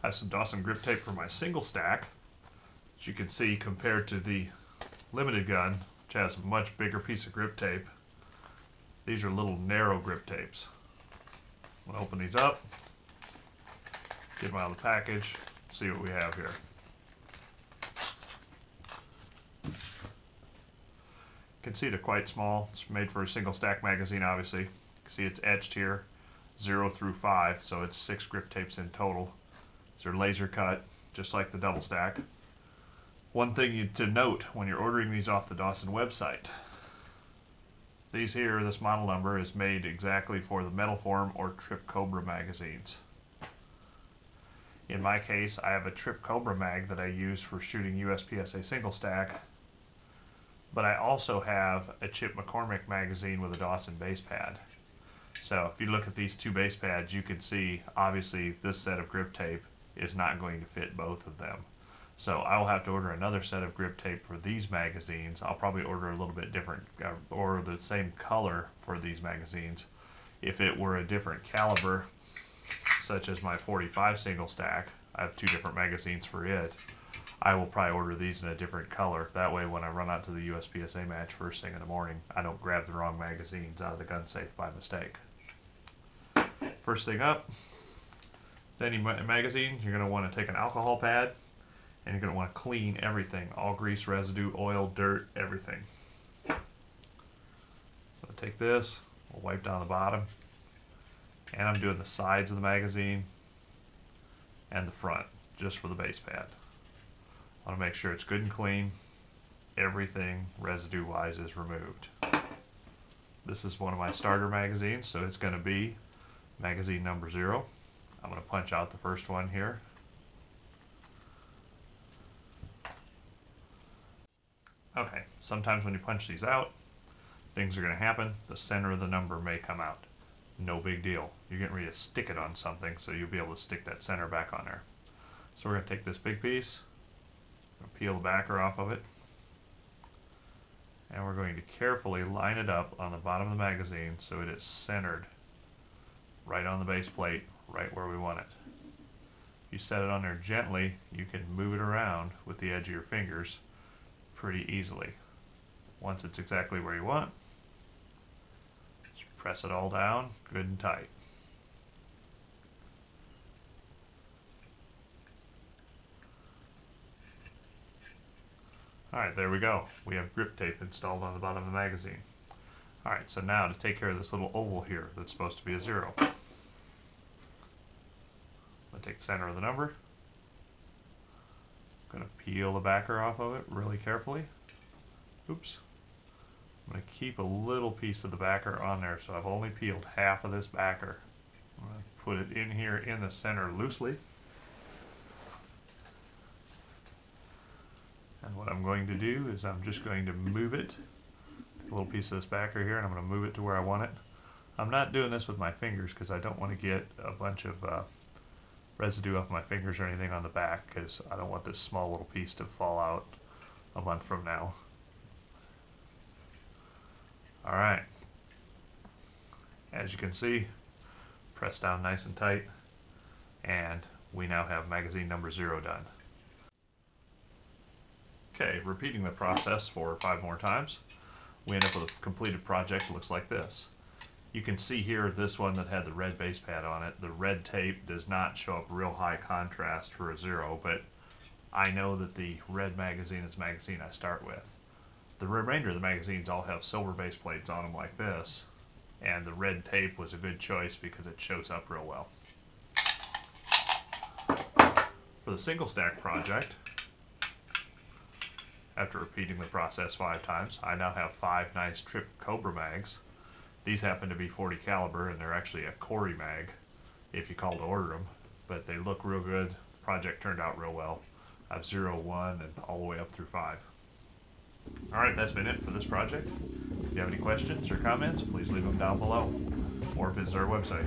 have some Dawson grip tape for my single stack. As you can see, compared to the limited gun, which has a much bigger piece of grip tape, these are little narrow grip tapes. I'm going to open these up, get them out of the package, see what we have here. You can see they're quite small. It's made for a single stack magazine, obviously. You can see it's etched here, 0 through 5, so it's 6 grip tapes in total. These are laser cut, just like the double stack. One thing to note when you're ordering these off the Dawson website, these here, this model number is made exactly for the Metal Form or Trip Cobra magazines. In my case, I have a Trip Cobra mag that I use for shooting USPSA single stack, but I also have a Chip McCormick magazine with a Dawson base pad. So if you look at these two base pads, you can see obviously this set of grip tape is not going to fit both of them. So I'll have to order another set of grip tape for these magazines. I'll probably order a little bit different or the same color for these magazines. If it were a different caliber, such as my 45 single stack, I have 2 different magazines for it, I will probably order these in a different color. That way when I run out to the USPSA match first thing in the morning, I don't grab the wrong magazines out of the gun safe by mistake. First thing up, any magazine, you're going to want to take an alcohol pad and you're going to want to clean everything, all grease, residue, oil, dirt, everything. So take this, we'll wipe down the bottom, and I'm doing the sides of the magazine and the front, just for the base pad. I want to make sure it's good and clean. Everything residue-wise is removed. This is one of my starter magazines, so it's going to be magazine number 0. I'm going to punch out the first one here. Okay, sometimes when you punch these out, things are going to happen. The center of the number may come out. No big deal. You're getting ready to stick it on something, so you'll be able to stick that center back on there. So we're going to take this big piece, peel the backer off of it, and we're going to carefully line it up on the bottom of the magazine so it is centered right on the base plate, right where we want it. If you set it on there gently, you can move it around with the edge of your fingers pretty easily. Once it's exactly where you want, just press it all down good and tight. Alright, there we go. We have grip tape installed on the bottom of the magazine. Alright, so now to take care of this little oval here that's supposed to be a 0. I'm going to take the center of the number. I'm going to peel the backer off of it really carefully. Oops. I'm going to keep a little piece of the backer on there, so I've only peeled half of this backer. I'm going to put it in here in the center loosely. And what I'm going to do is I'm just going to move it, a little piece of this backer here, and I'm going to move it to where I want it. I'm not doing this with my fingers because I don't want to get a bunch of residue off my fingers or anything on the back, because I don't want this small little piece to fall out a month from now. Alright, as you can see, press down nice and tight, and we now have magazine number 0 done. Okay, repeating the process for 5 more times, we end up with a completed project that looks like this. You can see here this one that had the red base pad on it. The red tape does not show up real high contrast for a 0, but I know that the red magazine is the magazine I start with. The remainder of the magazines all have silver base plates on them like this, and the red tape was a good choice because it shows up real well. For the single stack project, after repeating the process 5 times, I now have 5 nice Trip Cobra mags. These happen to be 40 caliber, and they're actually a Corey mag if you call to order them, but they look real good. The project turned out real well. I have 0, 1, and all the way up through 5. Alright, that's been it for this project. If you have any questions or comments, please leave them down below, or visit our website.